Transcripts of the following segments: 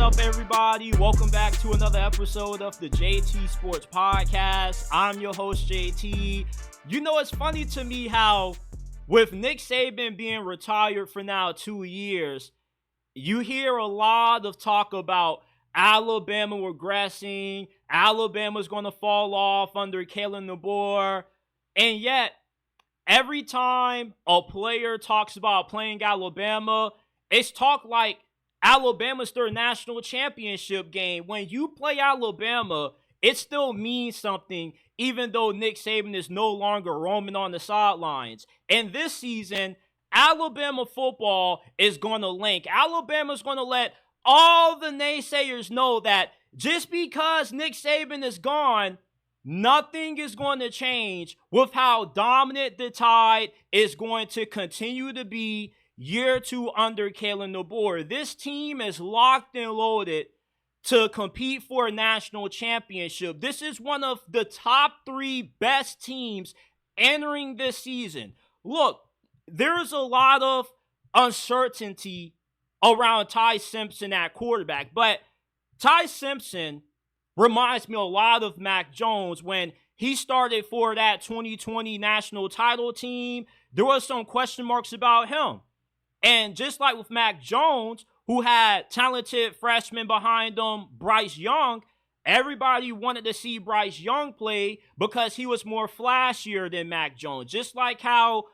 up, everybody? Welcome back to another episode of the JT Sports Podcast. I'm your host, JT. You know, it's funny to me how with Nick Saban being retired for now 2 years, you hear a lot of talk about Alabama regressing, Alabama's going to fall off under Kalen DeBoer, and yet every time a player talks about playing Alabama, it's talk like Alabama's their national championship game. When you play Alabama, it still means something, even though Nick Saban is no longer roaming on the sidelines. And this season, Alabama football is going to Lank. Alabama's going to let all the naysayers know that just because Nick Saban is gone, nothing is going to change with how dominant the Tide is going to continue to be year 2 under Kalen DeBoer. This team is locked and loaded to compete for a national championship. This is one of the top 3 best teams entering this season. Look, there's a lot of uncertainty around Ty Simpson at quarterback, but Ty Simpson reminds me a lot of Mac Jones. When he started for that 2020 national title team, there was some question marks about him. And just like with Mac Jones, who had talented freshmen behind him, Bryce Young, everybody wanted to see Bryce Young play because he was more flashier than Mac Jones. Just like how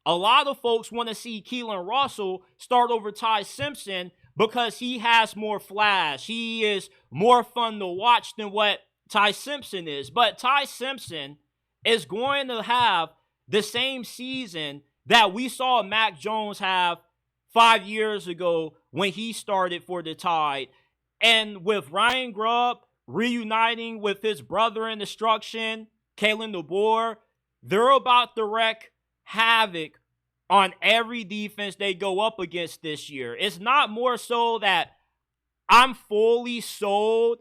a lot of folks want to see Kalen Russell start over Ty Simpson because he has more flash. He is more fun to watch than what Ty Simpson is. But Ty Simpson is going to have the same season that we saw Mac Jones have 5 years ago when he started for the Tide. And with Ryan Grubb reuniting with his brother in destruction, Kalen DeBoer, they're about to wreak havoc on every defense they go up against this year. It's not more so that I'm fully sold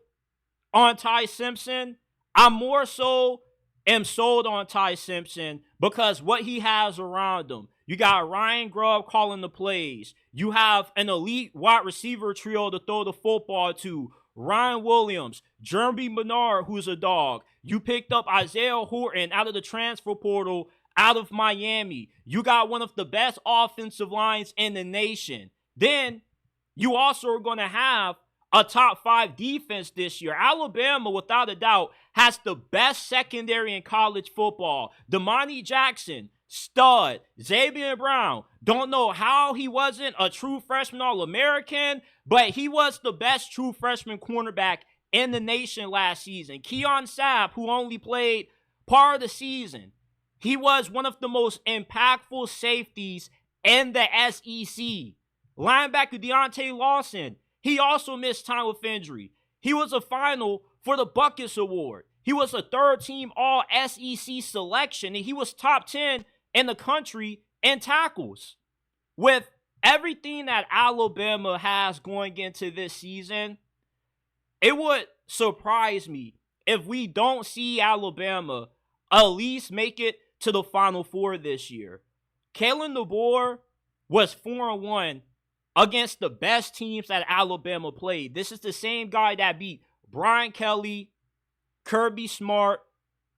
on Ty Simpson. I'm more so am sold on Ty Simpson because what he has around him. You got Ryan Grubb calling the plays. You have an elite wide receiver trio to throw the football to. Ryan Williams, Jeremy Bernard, who's a dog. You picked up Isaiah Horton out of the transfer portal out of Miami. You got one of the best offensive lines in the nation. Then you also are going to have a top 5 defense this year. Alabama, without a doubt, has the best secondary in college football. Damani Jackson, stud. Xavier Brown, don't know how he wasn't a true freshman All-American, but he was the best true freshman cornerback in the nation last season. Keon Sapp, who only played part of the season, he was one of the most impactful safeties in the SEC. Linebacker Deontay Lawson, he also missed time with injury. He was a final for the Buckets Award. He was a 3rd-team All-SEC selection, and he was top 10 in the country in tackles. With everything that Alabama has going into this season, it would surprise me if we don't see Alabama at least make it to the Final Four this year. Kalen DeBoer was 4-1 against the best teams that Alabama played. This is the same guy that beat Brian Kelly, Kirby Smart,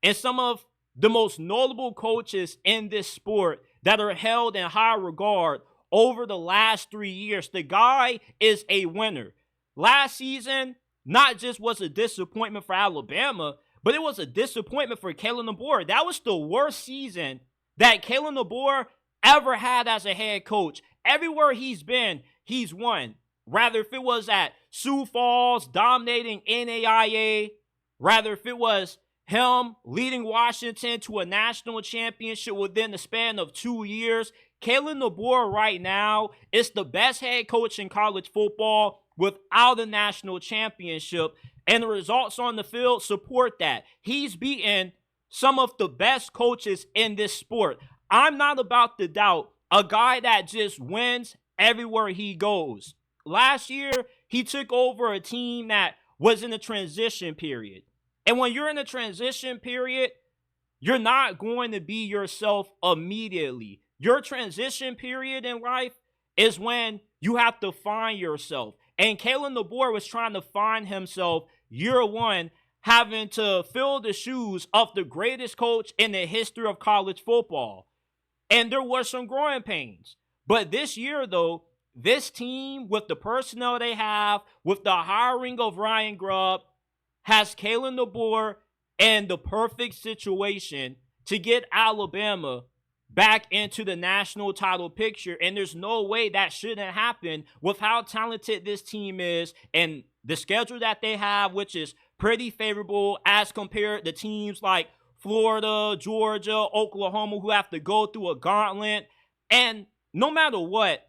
and some of the most notable coaches in this sport that are held in high regard over the last 3 years. The guy is a winner. Last season, not just was a disappointment for Alabama, but it was a disappointment for Kalen DeBoer. That was the worst season that Kalen DeBoer ever had as a head coach. Everywhere he's been, he's won. Rather if it was at Sioux Falls dominating NAIA, rather if it was him leading Washington to a national championship within the span of 2 years, Kalen DeBoer right now is the best head coach in college football without a national championship. And the results on the field support that. He's beaten some of the best coaches in this sport. I'm not about to doubt a guy that just wins everywhere he goes. Last year, he took over a team that was in a transition period. And when you're in a transition period, you're not going to be yourself immediately. Your transition period in life is when you have to find yourself. And Kalen DeBoer was trying to find himself year one, having to fill the shoes of the greatest coach in the history of college football. And there were some growing pains. But this year, though, this team, with the personnel they have, with the hiring of Ryan Grubb, has Kalen DeBoer in the perfect situation to get Alabama back into the national title picture. And there's no way that shouldn't happen with how talented this team is and the schedule that they have, which is pretty favorable as compared to teams like Florida, Georgia, Oklahoma, who have to go through a gauntlet. And no matter what,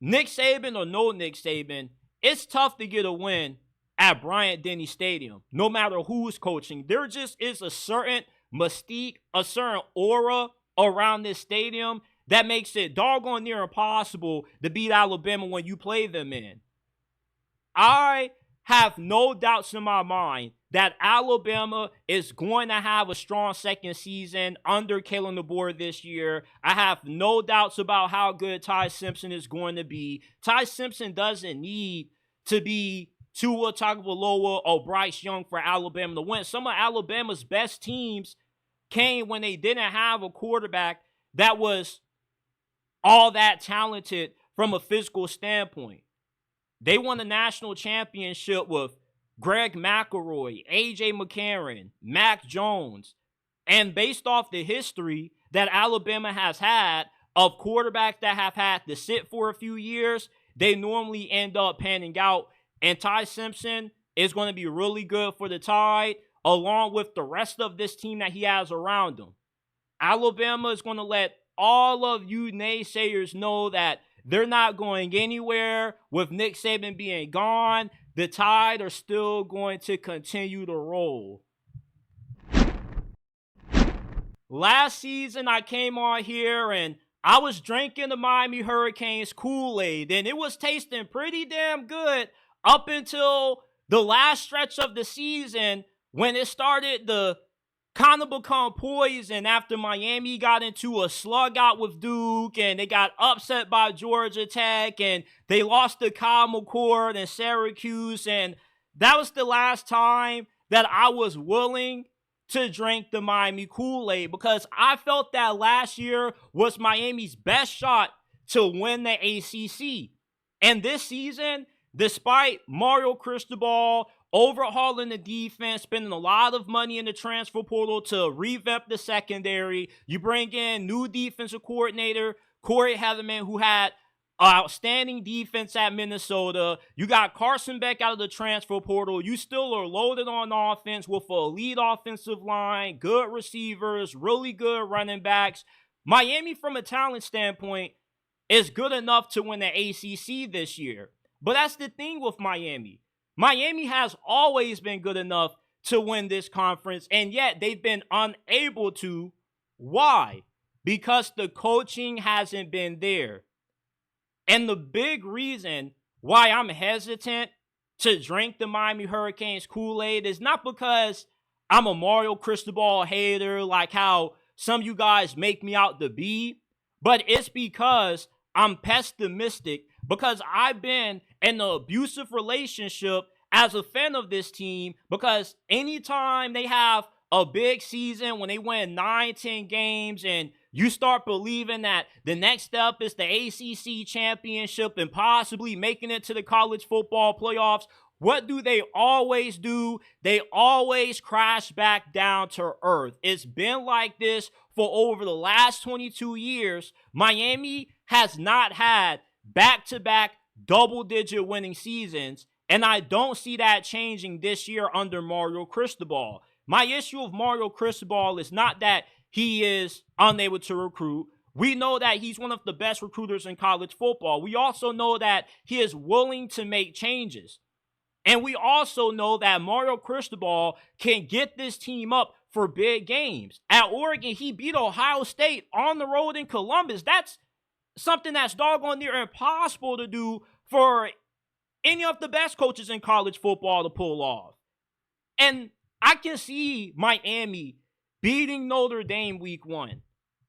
Nick Saban or no Nick Saban, it's tough to get a win at Bryant-Denny Stadium, no matter who's coaching. There just is a certain mystique, a certain aura around this stadium that makes it doggone near impossible to beat Alabama when you play them in. I have no doubts in my mind that Alabama is going to have a strong second season under Kalen DeBoer this year. I have no doubts about how good Ty Simpson is going to be. Ty Simpson doesn't need to be Tua Tagovailoa or Bryce Young for Alabama to win. Some of Alabama's best teams came when they didn't have a quarterback that was all that talented from a physical standpoint. They won a national championship with Greg McElroy, A.J. McCarron, Mac Jones. And based off the history that Alabama has had of quarterbacks that have had to sit for a few years, they normally end up panning out. And Ty Simpson is going to be really good for the Tide, along with the rest of this team that he has around him. Alabama is going to let all of you naysayers know that they're not going anywhere. With Nick Saban being gone, the Tide are still going to continue to roll. Last season, I came on here and I was drinking the Miami Hurricanes Kool-Aid, and it was tasting pretty damn good up until the last stretch of the season when it started to kind of become poison after Miami got into a slug out with Duke and they got upset by Georgia Tech and they lost to Kyle McCord and Syracuse. And that was the last time that I was willing to drink the Miami Kool-Aid, because I felt that last year was Miami's best shot to win the ACC. And this season, despite Mario Cristobal overhauling the defense, spending a lot of money in the transfer portal to revamp the secondary, you bring in new defensive coordinator Corey Heatherman, who had outstanding defense at Minnesota. You got Carson Beck out of the transfer portal. You still are loaded on offense with an elite offensive line, good receivers, really good running backs. Miami, from a talent standpoint, is good enough to win the ACC this year. But that's the thing with Miami. Miami has always been good enough to win this conference, and yet they've been unable to. Why? Because the coaching hasn't been there. And the big reason why I'm hesitant to drink the Miami Hurricanes Kool-Aid is not because I'm a Mario Cristobal hater like how some of you guys make me out to be, but it's because I'm pessimistic, because I've been in an abusive relationship as a fan of this team, because anytime they have a big season when they win 9-10 games and you start believing that the next step is the ACC championship and possibly making it to the college football playoffs, what do? They always crash back down to earth. It's been like this for over the last 22 years. Miami has not had back-to-back double-digit winning seasons, and I don't see that changing this year under Mario Cristobal. My issue with Mario Cristobal is not that he is unable to recruit. We know that he's one of the best recruiters in college football. We also know that he is willing to make changes. And we also know that Mario Cristobal can get this team up for big games. At Oregon, he beat Ohio State on the road in Columbus. That's something that's doggone near impossible to do for any of the best coaches in college football to pull off. And I can see Miami beating Notre Dame week 1.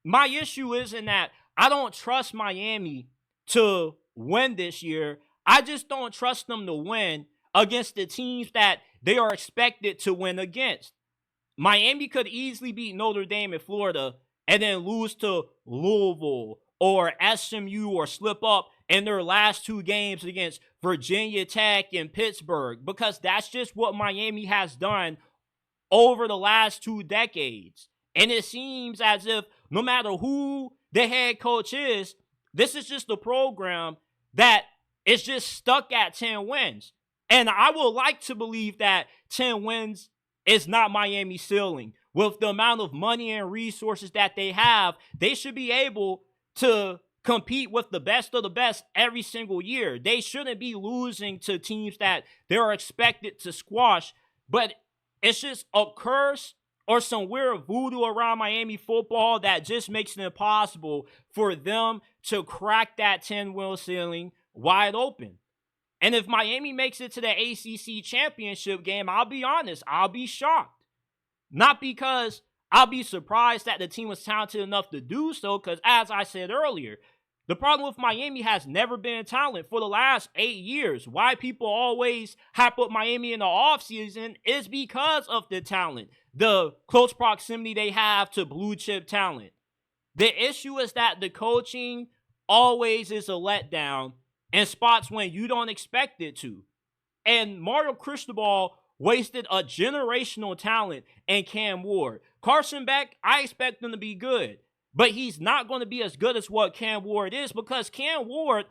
My issue isn't that I don't trust Miami to win this year. I just don't trust them to win against the teams that they are expected to win against. Miami could easily beat Notre Dame in Florida and then lose to Louisville or SMU or slip up in their last two games against Virginia Tech and Pittsburgh, because that's just what Miami has done over the last 2 decades. And it seems as if no matter who the head coach is, this is just a program that is just stuck at 10 wins. And I would like to believe that 10 wins is not Miami's ceiling. With the amount of money and resources that they have, they should be able to compete with the best of the best every single year. They shouldn't be losing to teams that they're expected to squash. But it's just a curse or some weird voodoo around Miami football that just makes it impossible for them to crack that 10-win ceiling wide open. And if Miami makes it to the ACC championship game, I'll be honest, I'll be shocked. Not because I'll be surprised that the team was talented enough to do so, because as I said earlier, the problem with Miami has never been talent for the last 8 years. Why people always hype up Miami in the offseason is because of the talent, the close proximity they have to blue chip talent. The issue is that the coaching always is a letdown in spots when you don't expect it to. And Mario Cristobal wasted a generational talent in Cam Ward. Carson Beck, I expect him to be good, but he's not going to be as good as what Cam Ward is, because Cam Ward,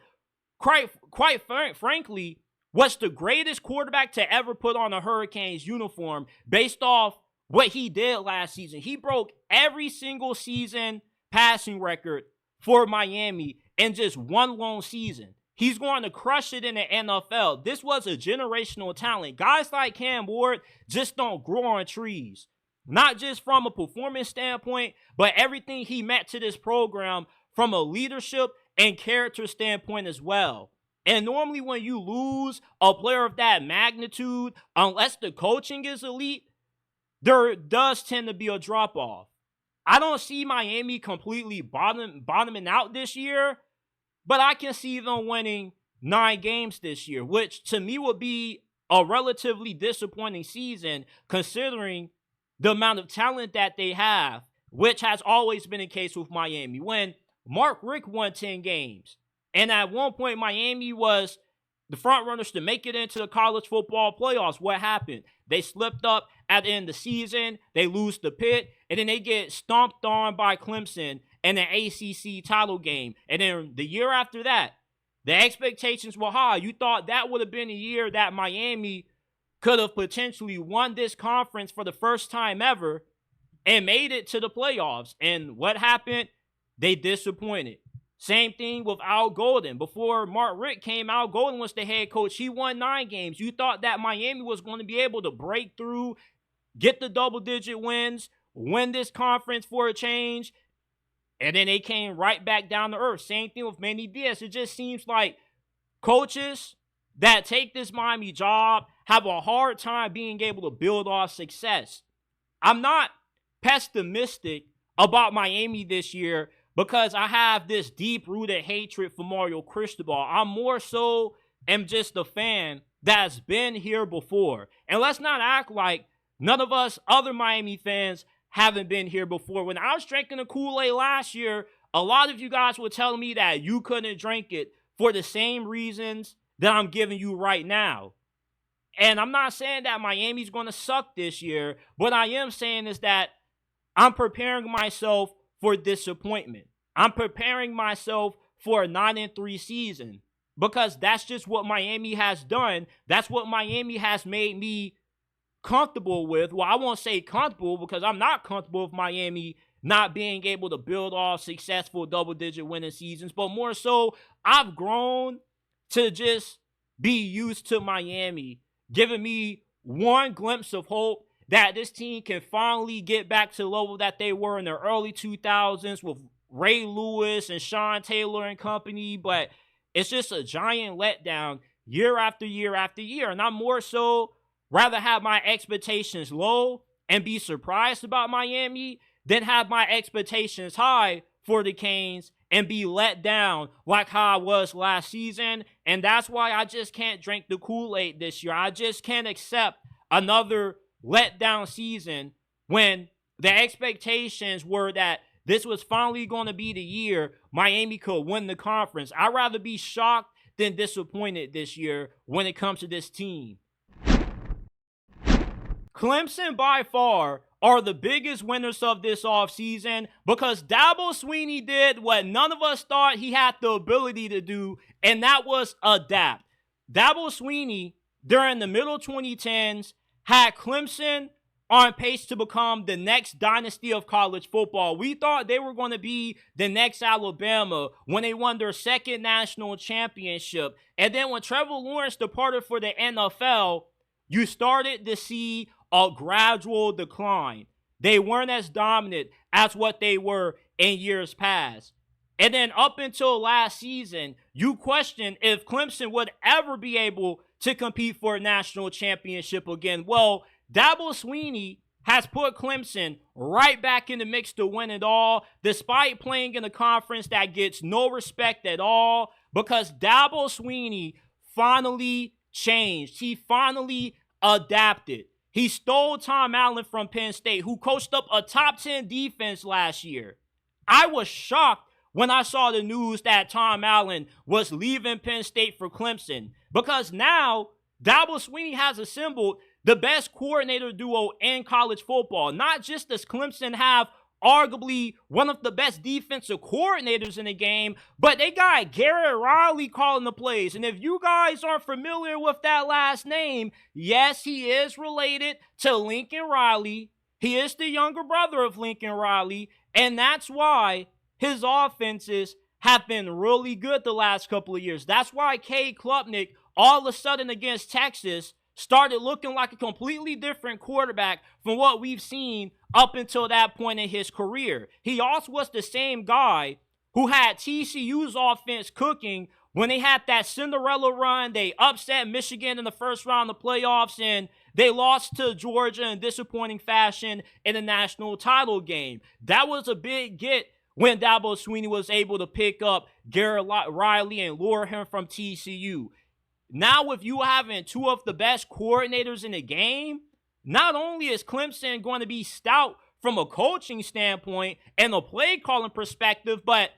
quite frankly, was the greatest quarterback to ever put on a Hurricanes uniform based off what he did last season. He broke every single season passing record for Miami in just one lone season. He's going to crush it in the NFL. This was a generational talent. Guys like Cam Ward just don't grow on trees. Not just from a performance standpoint, but everything he meant to this program from a leadership and character standpoint as well. And normally when you lose a player of that magnitude, unless the coaching is elite, there does tend to be a drop-off. I don't see Miami completely bottoming out this year, but I can see them winning 9 games this year, which to me would be a relatively disappointing season considering the amount of talent that they have, which has always been the case with Miami. When Mark Richt won 10 games, and at one point Miami was the front runners to make it into the college football playoffs, what happened? They slipped up at the end of the season, they lose to Pitt, and then they get stomped on by Clemson in the ACC title game. And then the year after that, the expectations were high. You thought that would have been a year that Miami could have potentially won this conference for the first time ever and made it to the playoffs. And what happened? They disappointed. Same thing with Al Golden. Before Mark Richt came, Al Golden was the head coach. He won 9 games. You thought that Miami was going to be able to break through, get the double-digit wins, win this conference for a change, and then they came right back down to earth. Same thing with Manny Diaz. It just seems like coaches that take this Miami job have a hard time being able to build off success. I'm not pessimistic about Miami this year because I have this deep-rooted hatred for Mario Cristobal. I'm more so am just a fan that's been here before. And let's not act like none of us other Miami fans haven't been here before. When I was drinking the Kool-Aid last year, a lot of you guys were telling me that you couldn't drink it for the same reasons that I'm giving you right now. And I'm not saying that Miami's going to suck this year. What I am saying is that I'm preparing myself for disappointment. I'm preparing myself for a 9-3 season because that's just what Miami has done. That's what Miami has made me comfortable with. Well, I won't say comfortable because I'm not comfortable with Miami not being able to build off successful double-digit winning seasons, but more so, I've grown to just be used to Miami, giving me one glimpse of hope that this team can finally get back to the level that they were in the early 2000s with Ray Lewis and Sean Taylor and company, but it's just a giant letdown year after year after year, and I'm more so rather have my expectations low and be surprised about Miami than have my expectations high for the Canes and be let down like how I was last season. And that's why I just can't drink the Kool-Aid this year. I just can't accept another letdown season when the expectations were that this was finally going to be the year Miami could win the conference. I'd rather be shocked than disappointed this year when it comes to this team. Clemson, by far, are the biggest winners of this offseason because Dabo Swinney did what none of us thought he had the ability to do, and that was adapt. Dabo Swinney, during the middle 2010s, had Clemson on pace to become the next dynasty of college football. We thought they were going to be the next Alabama when they won their second national championship. And then when Trevor Lawrence departed for the NFL, you started to see a gradual decline. They weren't as dominant as what they were in years past. And then up until last season, you questioned if Clemson would ever be able to compete for a national championship again. Well, Dabo Swinney has put Clemson right back in the mix to win it all, despite playing in a conference that gets no respect at all, because Dabo Swinney finally changed. He finally adapted. He stole Tom Allen from Penn State, who coached up a top 10 defense last year. I was shocked when I saw the news that Tom Allen was leaving Penn State for Clemson, because now Dabo Swinney has assembled the best coordinator duo in college football. Not just does Clemson have arguably one of the best defensive coordinators in the game, but they got Garrett Riley calling the plays. And if you guys aren't familiar with that last name, yes, he is related to Lincoln Riley. He is the younger brother of Lincoln Riley, and that's why his offenses have been really good the last couple of years. That's why Cade Klubnik, all of a sudden against Texas, started looking like a completely different quarterback from what we've seen up until that point in his career. He also was the same guy who had TCU's offense cooking when they had that Cinderella run. They upset Michigan in the first round of the playoffs, and they lost to Georgia in disappointing fashion in the national title game. That was a big get when Dabo Swinney was able to pick up Garrett Riley and lure him from TCU. Now, with you having two of the best coordinators in the game, not only is Clemson going to be stout from a coaching standpoint and a play calling perspective, but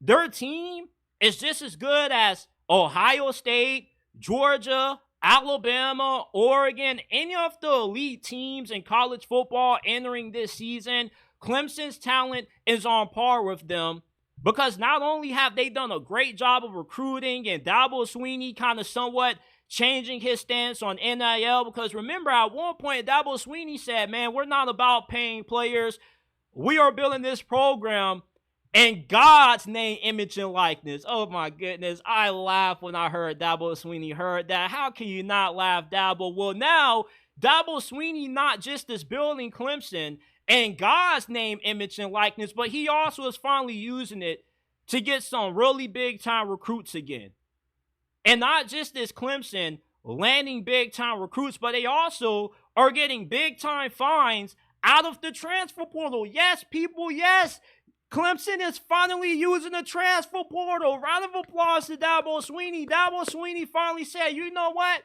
their team is just as good as Ohio State, Georgia, Alabama, Oregon, any of the elite teams in college football entering this season. Clemson's talent is on par with them, because not only have they done a great job of recruiting and Dabo Swinney kind of somewhat changing his stance on NIL, because remember at one point Dabo Swinney said, man, we're not about paying players. We are building this program in God's name, image, and likeness. Oh my goodness, I laughed when I heard Dabo Swinney heard that. How can you not laugh, Dabo? Well, now Dabo Swinney not just is building Clemson in God's name, image, and likeness, but he also is finally using it to get some really big-time recruits again. And not just is Clemson landing big-time recruits, but they also are getting big-time fines out of the transfer portal. Yes, people, yes. Clemson is finally using the transfer portal. Round of applause to Dabo Swinney. Dabo Swinney finally said, you know what?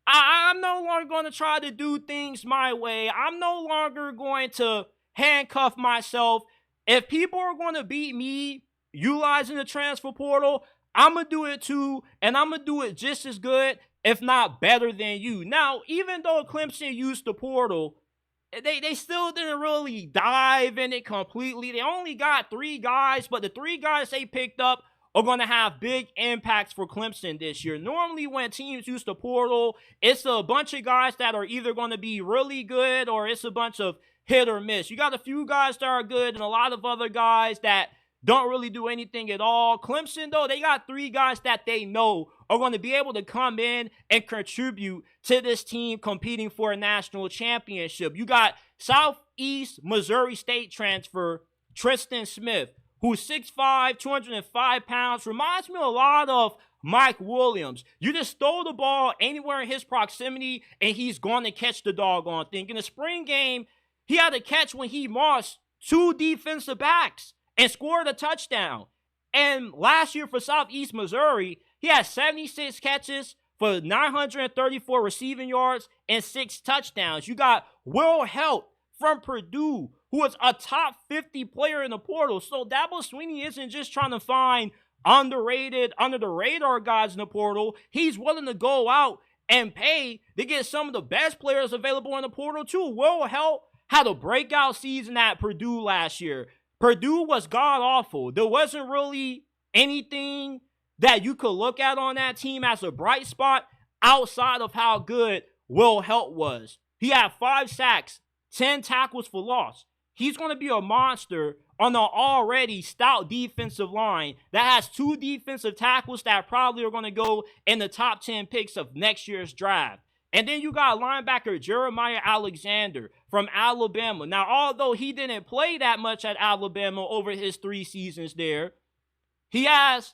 I'm no longer going to try to do things my way. I'm no longer going to handcuff myself. If people are going to beat me utilizing the transfer portal, I'm going to do it too, and I'm going to do it just as good, if not better than you. Now, even though Clemson used the portal, they still didn't really dive in it completely. They only got 3 guys, but the 3 guys they picked up are going to have big impacts for Clemson this year. Normally when teams use the portal, it's a bunch of guys that are either going to be really good or it's a bunch of hit or miss. You got a few guys that are good and a lot of other guys that don't really do anything at all. Clemson, though, they got 3 guys that they know are going to be able to come in and contribute to this team competing for a national championship. You got Southeast Missouri State transfer Tristan Smith, who's 6'5", 205 pounds, reminds me a lot of Mike Williams. You just throw the ball anywhere in his proximity, and he's going to catch the doggone thing. In the spring game, he had a catch when he mossed 2 defensive backs and scored a touchdown. And last year for Southeast Missouri, he had 76 catches for 934 receiving yards and 6 touchdowns. You got Will Helt from Purdue, who was a top 50 player in the portal. So Dabo Swinney isn't just trying to find underrated, under-the-radar guys in the portal. He's willing to go out and pay to get some of the best players available in the portal too. Will Helt had a breakout season at Purdue last year. Purdue was god-awful. There wasn't really anything that you could look at on that team as a bright spot outside of how good Will Helt was. He had 5 sacks, 10 tackles for loss. He's going to be a monster on the already stout defensive line that has 2 defensive tackles that probably are going to go in the top 10 picks of next year's draft. And then you got linebacker Jeremiah Alexander from Alabama. Now, although he didn't play that much at Alabama over his 3 seasons there, he has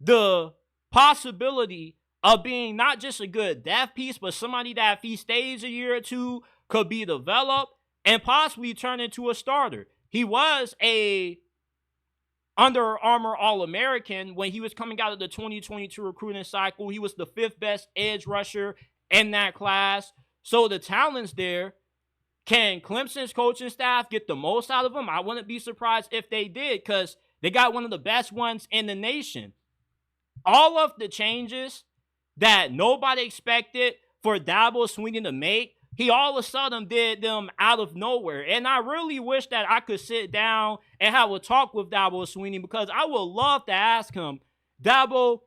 the possibility of being not just a good depth piece, but somebody that if he stays a year or 2 could be developed and possibly turn into a starter. He was a Under Armour All-American when he was coming out of the 2022 recruiting cycle. He was the 5th best edge rusher in that class. So the talent's there. Can Clemson's coaching staff get the most out of him? I wouldn't be surprised if they did, because they got one of the best ones in the nation. All of the changes that nobody expected for Dabo Swinney to make, he all of a sudden did them out of nowhere. And I really wish that I could sit down and have a talk with Dabo Swinney, because I would love to ask him, Dabo,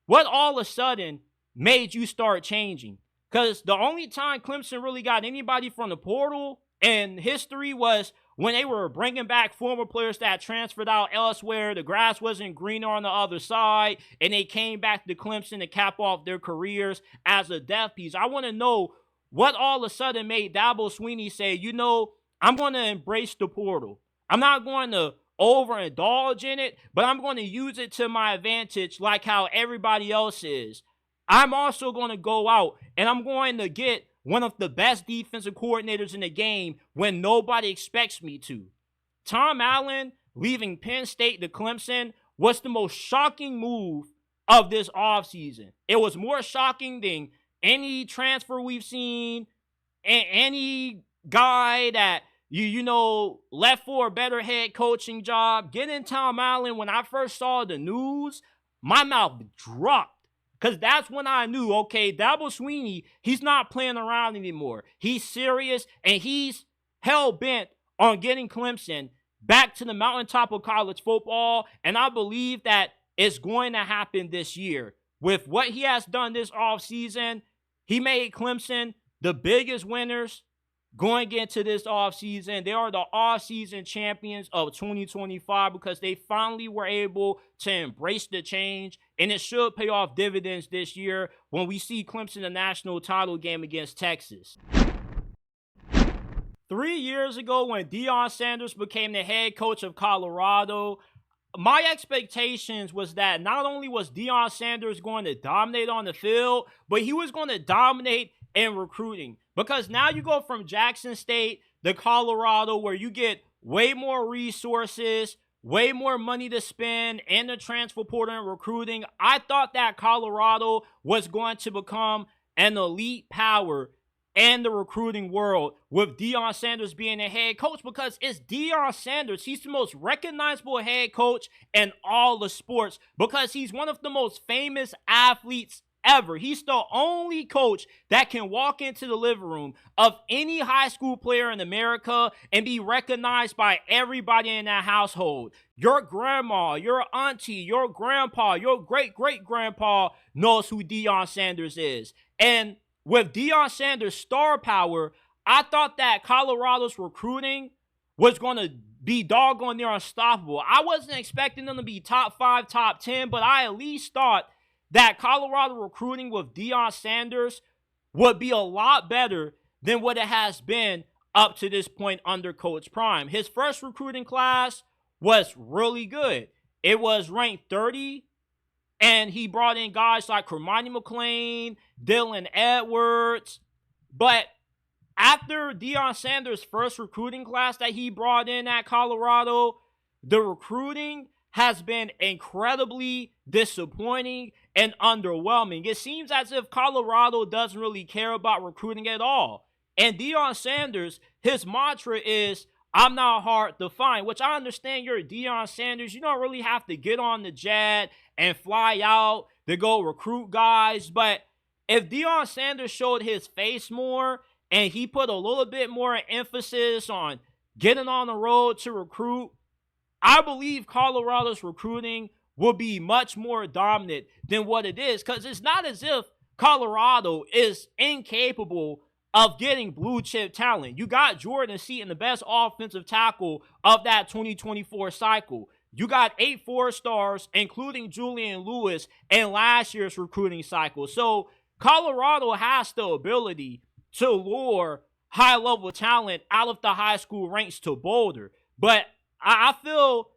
what all of a sudden made you start changing? Because the only time Clemson really got anybody from the portal in history was when they were bringing back former players that transferred out elsewhere. The grass wasn't greener on the other side, and they came back to Clemson to cap off their careers as a depth piece. I want to know what all of a sudden made Dabo Swinney say, you know, I'm going to embrace the portal. I'm not going to overindulge in it, but I'm going to use it to my advantage like how everybody else is. I'm also going to go out and I'm going to get one of the best defensive coordinators in the game when nobody expects me to. Tom Allen leaving Penn State to Clemson was the most shocking move of this offseason. It was more shocking than any transfer we've seen, any guy that you know left for a better head coaching job. Getting Tom Allen, when I first saw the news, my mouth dropped. Because that's when I knew, okay, Dabo Swinney, he's not playing around anymore. He's serious, and he's hell-bent on getting Clemson back to the mountaintop of college football. And I believe that it's going to happen this year. With what he has done this offseason, he made Clemson the biggest winners going into this offseason. They are the offseason champions of 2025 because they finally were able to embrace the change, and it should pay off dividends this year when we see Clemson in the national title game against Texas. 3 years ago, when Deion Sanders became the head coach of Colorado, my expectations was that not only was Deion Sanders going to dominate on the field, but he was going to dominate in recruiting. Because now you go from Jackson State to Colorado, where you get way more resources, way more money to spend in the transfer portal and recruiting. I thought that Colorado was going to become an elite power in the recruiting world with Deion Sanders being the head coach, because it's Deion Sanders. He's the most recognizable head coach in all the sports because he's one of the most famous athletes ever. He's the only coach that can walk into the living room of any high school player in America and be recognized by everybody in that household. Your grandma, your auntie, your grandpa, your great-great-grandpa knows who Deion Sanders is. And with Deion Sanders' star power, I thought that Colorado's recruiting was going to be doggone near unstoppable. I wasn't expecting them to be top 5, top 10, but I at least thought that Colorado recruiting with Deion Sanders would be a lot better than what it has been up to this point under Coach Prime. His first recruiting class was really good. It was ranked 30, and he brought in guys like Hermione McLean, Dylan Edwards. But after Deion Sanders' first recruiting class that he brought in at Colorado, the recruiting has been incredibly disappointing and underwhelming. It seems as if Colorado doesn't really care about recruiting at all. And Deion Sanders, his mantra is, I'm not hard to find, which I understand you're Deion Sanders. You don't really have to get on the jet and fly out to go recruit guys. But if Deion Sanders showed his face more and he put a little bit more emphasis on getting on the road to recruit, I believe Colorado's recruiting will be much more dominant than what it is, because it's not as if Colorado is incapable of getting blue chip talent. You got Jordan Seaton, the best offensive tackle of that 2024 cycle. You got 8 4-stars, including Julian Lewis, in last year's recruiting cycle. So Colorado has the ability to lure high-level talent out of the high school ranks to Boulder. But I feel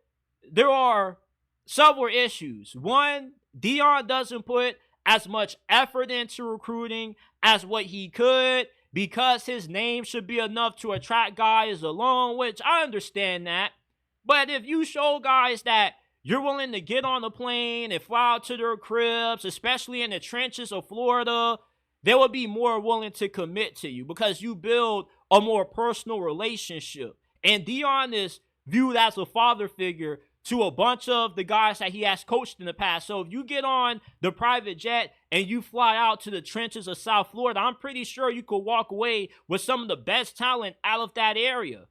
there are several issues. One, Deion doesn't put as much effort into recruiting as what he could, because his name should be enough to attract guys alone, which I understand that. But if you show guys that you're willing to get on the plane and fly out to their cribs, especially in the trenches of Florida, they will be more willing to commit to you because you build a more personal relationship. And Deion is viewed as a father figure to a bunch of the guys that he has coached in the past. So if you get on the private jet and you fly out to the trenches of South Florida, I'm pretty sure you could walk away with some of the best talent out of that area.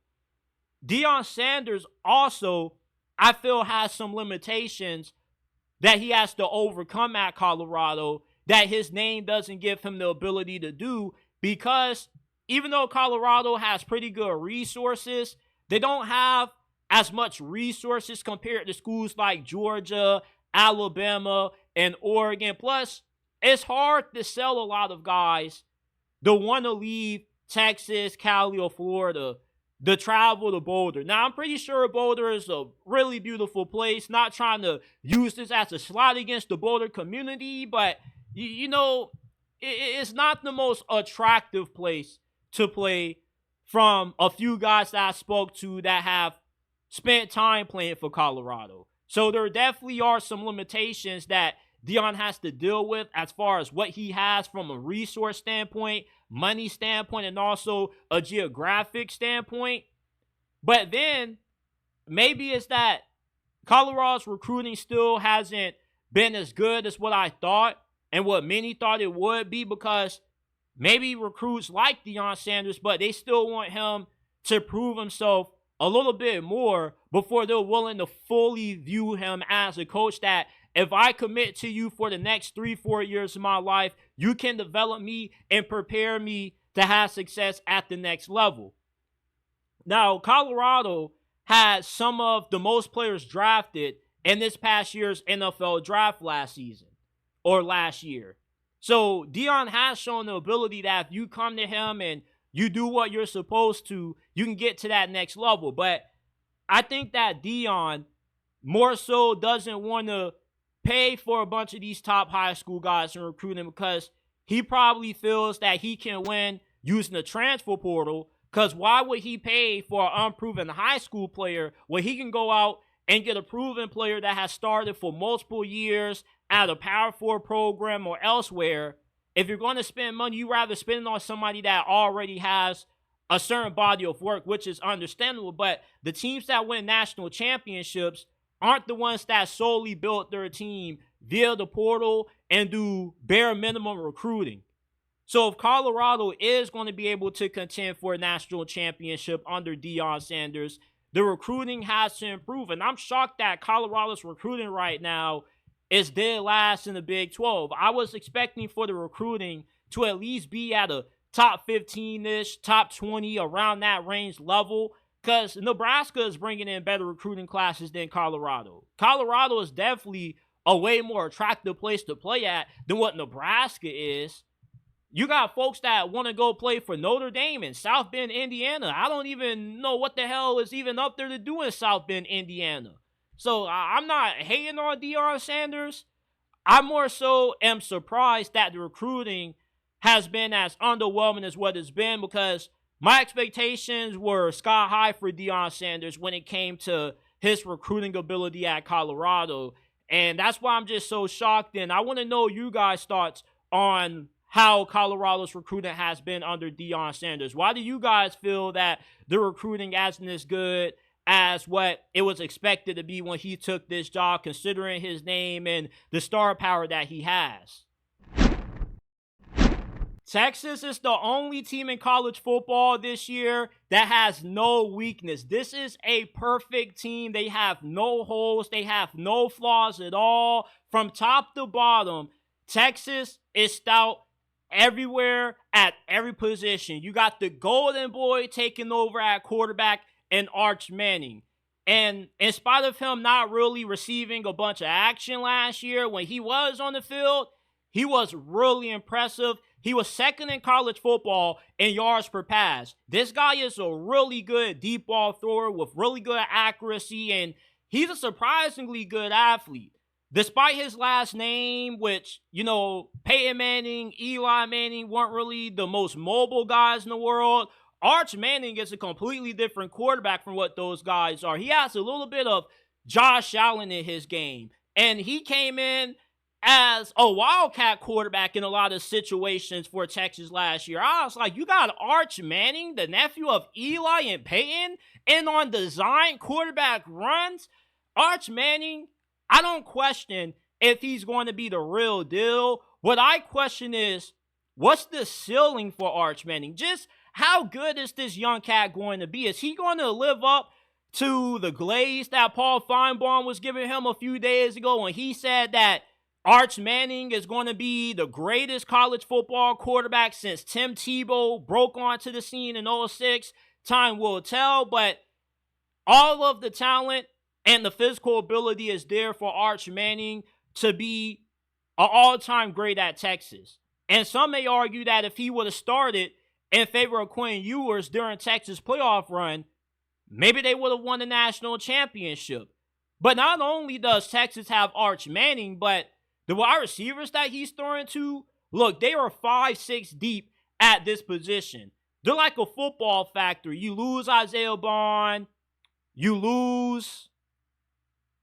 Deion Sanders also, I feel, has some limitations that he has to overcome at Colorado that his name doesn't give him the ability to do, because even though Colorado has pretty good resources, they don't have as much resources compared to schools like Georgia, Alabama, and Oregon. Plus, it's hard to sell a lot of guys that want to leave Texas, Cali, or Florida to travel to Boulder. Now, I'm pretty sure Boulder is a really beautiful place. Not trying to use this as a slot against the Boulder community, but, you know, it's not the most attractive place to play from a few guys that I spoke to that have spent time playing for Colorado. So there definitely are some limitations that Deion has to deal with as far as what he has from a resource standpoint, money standpoint, and also a geographic standpoint. But then maybe it's that Colorado's recruiting still hasn't been as good as what I thought and what many thought it would be, because maybe recruits like Deion Sanders, but they still want him to prove himself a little bit more before they're willing to fully view him as a coach that, if I commit to you for the next 3-4 years of my life, you can develop me and prepare me to have success at the next level. Now, Colorado had some of the most players drafted in this past year's NFL draft last year. So Deion has shown the ability that if you come to him and you do what you're supposed to, you can get to that next level. But I think that Deion more so doesn't want to pay for a bunch of these top high school guys and recruit them, because he probably feels that he can win using the transfer portal. Because why would he pay for an unproven high school player when he can go out and get a proven player that has started for multiple years at a Power 4 program or elsewhere? If you're going to spend money, you rather spend it on somebody that already has a certain body of work, which is understandable. But the teams that win national championships aren't the ones that solely built their team via the portal and do bare minimum recruiting. So if Colorado is going to be able to contend for a national championship under Deion Sanders, the recruiting has to improve. And I'm shocked that Colorado's recruiting right now is dead last in the Big 12. I was expecting for the recruiting to at least be at a top 15-ish, top 20, around that range level, because Nebraska is bringing in better recruiting classes than Colorado. Colorado is definitely a way more attractive place to play at than what Nebraska is. You got folks that want to go play for Notre Dame in South Bend, Indiana. I don't even know what the hell is even up there to do in South Bend, Indiana. So I'm not hating on Deion Sanders. I more so am surprised that the recruiting has been as underwhelming as what it's been, because my expectations were sky high for Deion Sanders when it came to his recruiting ability at Colorado. And that's why I'm just so shocked. And I want to know you guys' thoughts on how Colorado's recruiting has been under Deion Sanders. Why do you guys feel that the recruiting isn't as good as what it was expected to be when he took this job, considering his name and the star power that he has? Texas is the only team in college football this year that has no weakness. This is a perfect team. They have no holes. They have no flaws at all. From top to bottom, Texas is stout everywhere at every position. You got the golden boy taking over at quarterback and Arch Manning. And in spite of him not really receiving a bunch of action last year, when he was on the field, he was really impressive. He was second in college football in yards per pass. This guy is a really good deep ball thrower with really good accuracy, and he's a surprisingly good athlete. Despite his last name, which, Peyton Manning, Eli Manning weren't really the most mobile guys in the world, Arch Manning is a completely different quarterback from what those guys are. He has a little bit of Josh Allen in his game, and he came in as a wildcat quarterback in a lot of situations for Texas last year. I was like, you got Arch Manning, the nephew of Eli and Peyton, in on design quarterback runs. Arch Manning, I don't question if he's going to be the real deal. What I question is, what's the ceiling for Arch Manning? Just how good is this young cat going to be? Is he going to live up to the glaze that Paul Feinbaum was giving him a few days ago when he said that Arch Manning is going to be the greatest college football quarterback since Tim Tebow broke onto the scene in 2006? Time will tell, but all of the talent and the physical ability is there for Arch Manning to be an all-time great at Texas. And some may argue that if he would have started in favor of Quinn Ewers during Texas' playoff run, maybe they would have won the national championship. But not only does Texas have Arch Manning, but the wide receivers that he's throwing to, look, they are 5'6" deep at this position. They're like a football factory. You lose Isaiah Bond, you lose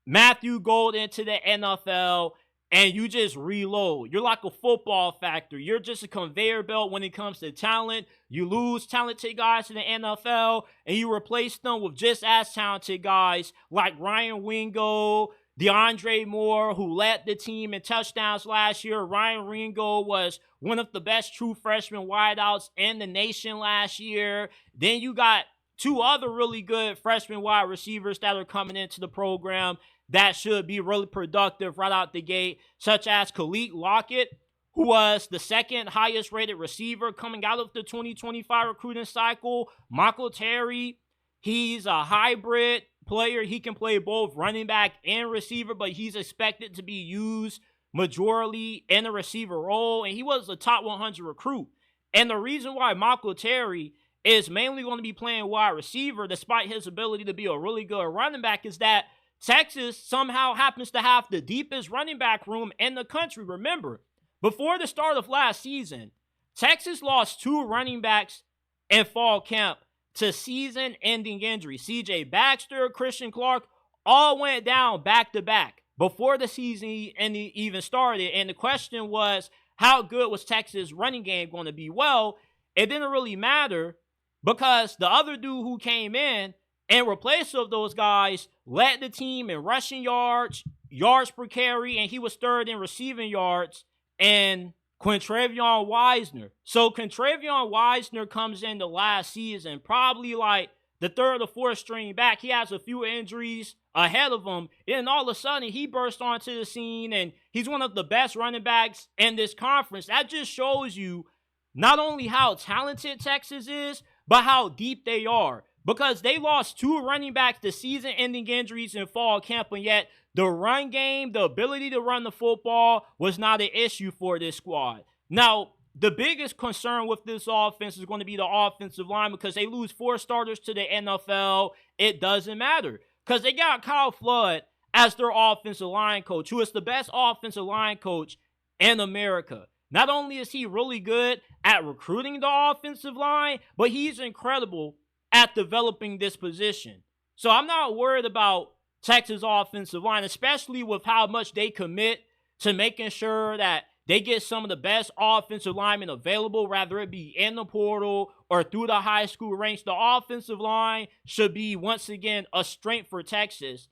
Matthew Golden to the NFL, and you just reload. You're like a football factory. You're just a conveyor belt when it comes to talent. You lose talented guys to the NFL, and you replace them with just as talented guys like Ryan Wingo, DeAndre Moore, who led the team in touchdowns last year. Ryan Ringo was one of the best true freshman wideouts in the nation last year. Then you got two other really good freshman wide receivers that are coming into the program that should be really productive right out the gate, such as Khalid Lockett, who was the second highest rated receiver coming out of the 2025 recruiting cycle. Michael Terry, he's a hybrid player. He can play both running back and receiver, but he's expected to be used majorly in the receiver role, and he was a top 100 recruit. And the reason why Michael Terry is mainly going to be playing wide receiver, despite his ability to be a really good running back, is that Texas somehow happens to have the deepest running back room in the country. Remember, before the start of last season, Texas lost two running backs in fall camp to season-ending injury. C.J. Baxter, Christian Clark, all went down back-to-back before the season even started. And the question was, how good was Texas' running game going to be? Well, it didn't really matter because the other dude who came in and replaced of those guys led the team in rushing yards, yards per carry, and he was third in receiving yards, and Quintravion Wiesner. So Quintravion Wiesner comes in the last season, probably like the third or fourth string back. He has a few injuries ahead of him, and all of a sudden he burst onto the scene, and he's one of the best running backs in this conference. That just shows you not only how talented Texas is, but how deep they are. Because they lost two running backs to season-ending injuries in fall camp, and yet the run game, the ability to run the football, was not an issue for this squad. Now, the biggest concern with this offense is going to be the offensive line, because they lose 4 starters to the NFL. It doesn't matter, because they got Kyle Flood as their offensive line coach, who is the best offensive line coach in America. Not only is he really good at recruiting the offensive line, but he's incredible at developing this position. So I'm not worried about Texas offensive line, especially with how much they commit to making sure that they get some of the best offensive linemen available, whether it be in the portal or through the high school ranks. The offensive line should be, once again, a strength for Texas.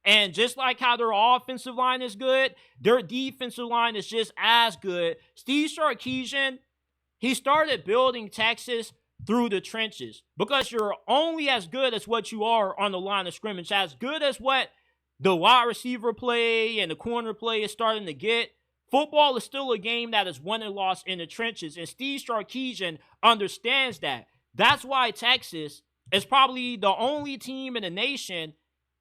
And just like how their offensive line is good, their defensive line is just as good. Steve Sarkisian, he started building Texas through the trenches, because you're only as good as what you are on the line of scrimmage. As good as what the wide receiver play and the corner play is starting to get, football is still a game that is won and lost in the trenches, and Steve Sarkisian understands that. That's why Texas is probably the only team in the nation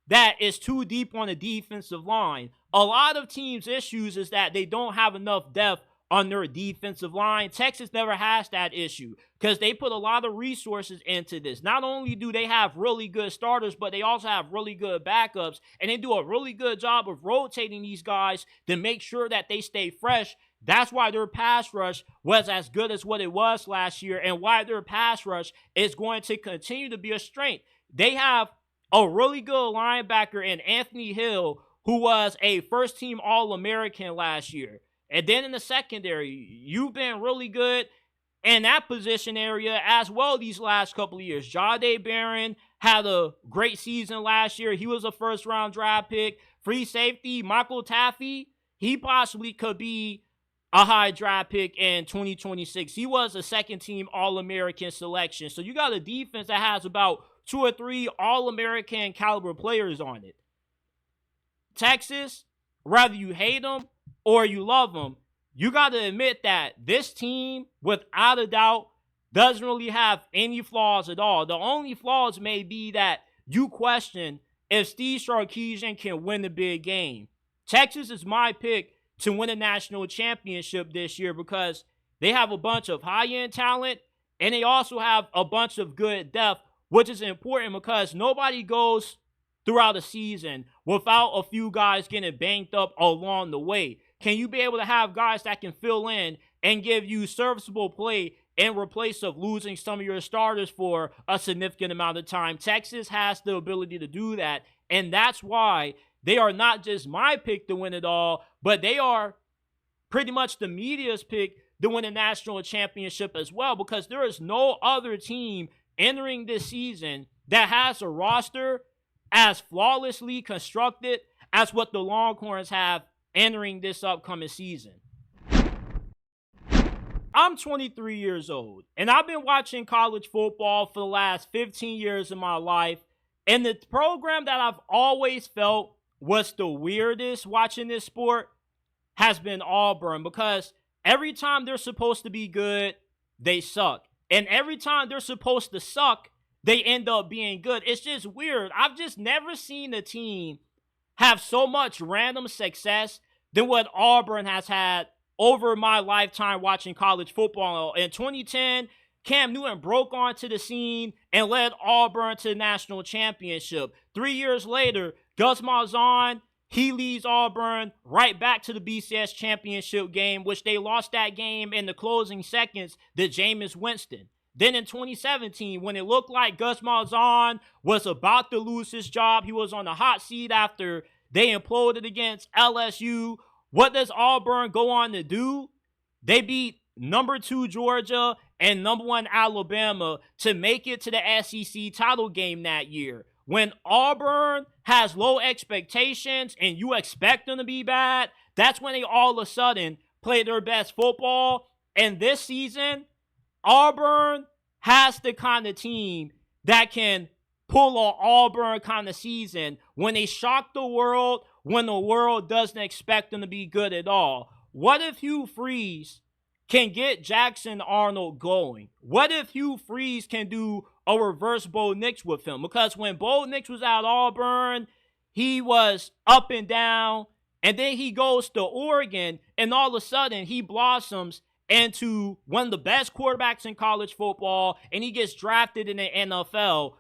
that is too deep on the defensive line. A lot of teams' issues is that they don't have enough depth on their defensive line. Texas never has that issue because they put a lot of resources into this. Not only do they have really good starters, but they also have really good backups, and they do a really good job of rotating these guys to make sure that they stay fresh. That's why their pass rush was as good as what it was last year, and why their pass rush is going to continue to be a strength. They have a really good linebacker in Anthony Hill, who was a first-team All-American last year. And then in the secondary, you've been really good in that position area as well these last couple of years. Jahdae Barron had a great season last year. He was a first-round draft pick. Free safety, Michael Taffy, he possibly could be a high draft pick in 2026. He was a second-team All-American selection. So you got a defense that has about 2 or 3 All-American caliber players on it. Texas, whether you hate them or you love them, you got to admit that this team, without a doubt, doesn't really have any flaws at all. The only flaws may be that you question if Steve Sarkisian can win the big game. Texas is my pick to win a national championship this year because they have a bunch of high-end talent, and they also have a bunch of good depth, which is important because nobody goes throughout a season without a few guys getting banged up along the way. Can you be able to have guys that can fill in and give you serviceable play in replace of losing some of your starters for a significant amount of time? Texas has the ability to do that, and that's why they are not just my pick to win it all, but they are pretty much the media's pick to win a national championship as well, because there is no other team entering this season that has a roster as flawlessly constructed as what the Longhorns have entering this upcoming season. I'm 23 years old, and I've been watching college football for the last 15 years of my life, and the program that I've always felt was the weirdest watching this sport has been Auburn, because every time they're supposed to be good, they suck. And every time they're supposed to suck, they end up being good. It's just weird. I've just never seen a team have so much random success than what Auburn has had over my lifetime watching college football. In 2010, Cam Newton broke onto the scene and led Auburn to the national championship. 3 years later, Gus Malzahn, he leads Auburn right back to the BCS championship game, which they lost that game in the closing seconds to Jameis Winston. Then in 2017, when it looked like Gus Malzahn was about to lose his job, he was on the hot seat after they imploded against LSU. What does Auburn go on to do? They beat number 2 Georgia and number 1 Alabama to make it to the SEC title game that year. When Auburn has low expectations and you expect them to be bad, that's when they all of a sudden play their best football. And this season, Auburn has the kind of team that can pull an Auburn kind of season when they shock the world, when the world doesn't expect them to be good at all. What if Hugh Freeze can get Jackson Arnold going? What if Hugh Freeze can do a reverse Bo Nix with him? Because when Bo Nix was at Auburn, he was up and down, and then he goes to Oregon, and all of a sudden he blossoms into one of the best quarterbacks in college football, and he gets drafted in the NFL.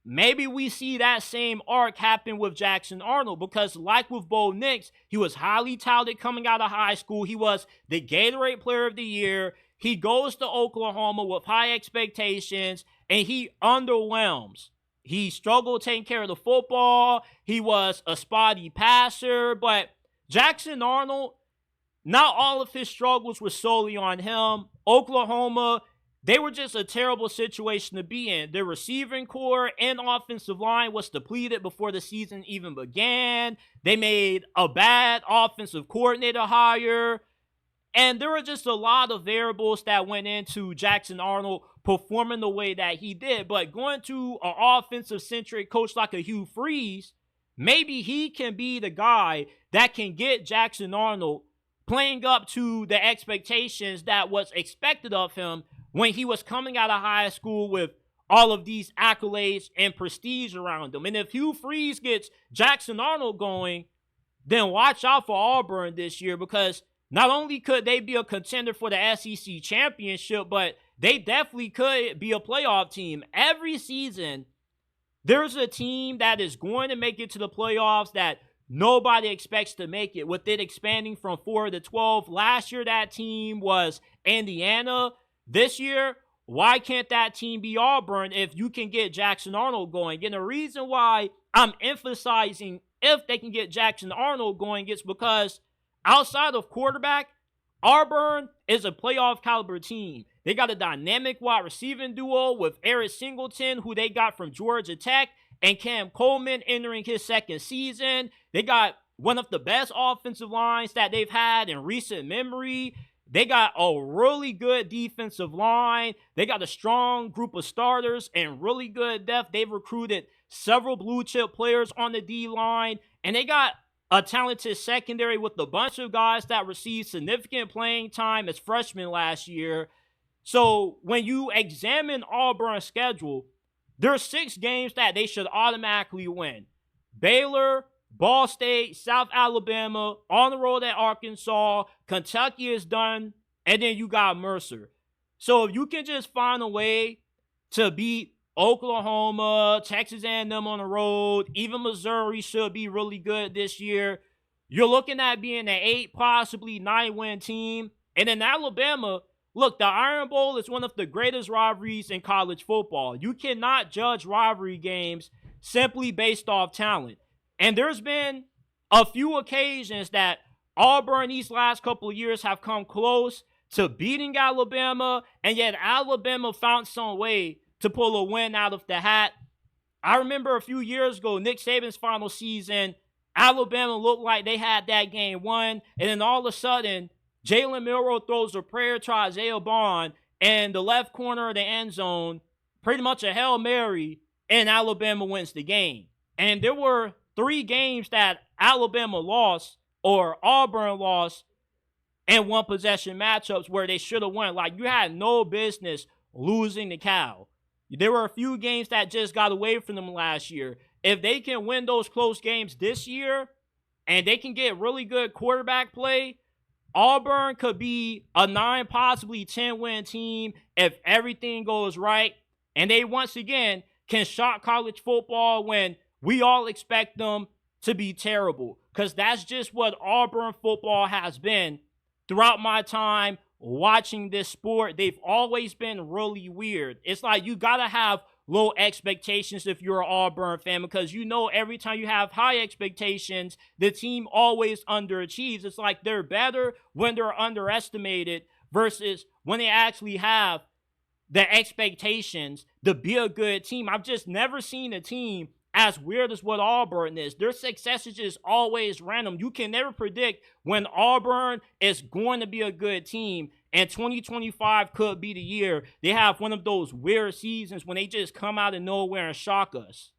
Maybe we see that same arc happen with Jackson Arnold, because like with Bo Nix, he was highly touted coming out of high school. He was the Gatorade Player of the Year. He goes to Oklahoma with high expectations, and he underwhelms. He struggled taking care of the football. He was a spotty passer. But Jackson Arnold, not all of his struggles were solely on him. Oklahoma, they were just a terrible situation to be in. Their receiving core and offensive line was depleted before the season even began. They made a bad offensive coordinator hire. And there were just a lot of variables that went into Jackson Arnold performing the way that he did. But going to an offensive-centric coach like a Hugh Freeze, maybe he can be the guy that can get Jackson Arnold playing up to the expectations that was expected of him when he was coming out of high school with all of these accolades and prestige around him. And if Hugh Freeze gets Jackson Arnold going, then watch out for Auburn this year, because not only could they be a contender for the SEC championship, but they definitely could be a playoff team. Every season, there's a team that is going to make it to the playoffs that nobody expects to make it, with it expanding from 4 to 12. Last year, that team was Indiana. This year, why can't that team be Auburn if you can get Jackson Arnold going? And the reason why I'm emphasizing if they can get Jackson Arnold going is because outside of quarterback, Auburn is a playoff caliber team. They got a dynamic wide receiving duo with Eric Singleton, who they got from Georgia Tech, and Cam Coleman entering his second season. They got one of the best offensive lines that they've had in recent memory. They got a really good defensive line. They got a strong group of starters and really good depth. They've recruited several blue chip players on the D-line, and they got a talented secondary with a bunch of guys that received significant playing time as freshmen last year. So when you examine Auburn's schedule, there are 6 games that they should automatically win. Baylor, Ball State, South Alabama, on the road at Arkansas, Kentucky is done, and then you got Mercer. So if you can just find a way to beat Oklahoma, Texas A&M on the road, even Missouri should be really good this year, you're looking at being an 8, possibly 9-win team. And in Alabama, look, the Iron Bowl is one of the greatest rivalries in college football. You cannot judge rivalry games simply based off talent. And there's been a few occasions that Auburn these last couple of years have come close to beating Alabama, and yet Alabama found some way to pull a win out of the hat. I remember a few years ago, Nick Saban's final season, Alabama looked like they had that game won, and then all of a sudden, Jalen Milroe throws a prayer to Isaiah Bond, and the left corner of the end zone, pretty much a Hail Mary, and Alabama wins the game. And there were 3 games that Alabama lost or Auburn lost in one possession matchups where they should have won. Like, you had no business losing the Cal. There were a few games that just got away from them last year. If they can win those close games this year and they can get really good quarterback play, Auburn could be a 9, possibly 10-win team if everything goes right. And they once again can shock college football when we all expect them to be terrible, because that's just what Auburn football has been throughout my time watching this sport. They've always been really weird. It's like you got to have low expectations if you're an Auburn fan, because you know every time you have high expectations, the team always underachieves. It's like they're better when they're underestimated versus when they actually have the expectations to be a good team. I've just never seen a team as weird as what Auburn is. Their success is just always random. You can never predict when Auburn is going to be a good team, and 2025 could be the year they have one of those weird seasons when they just come out of nowhere and shock us.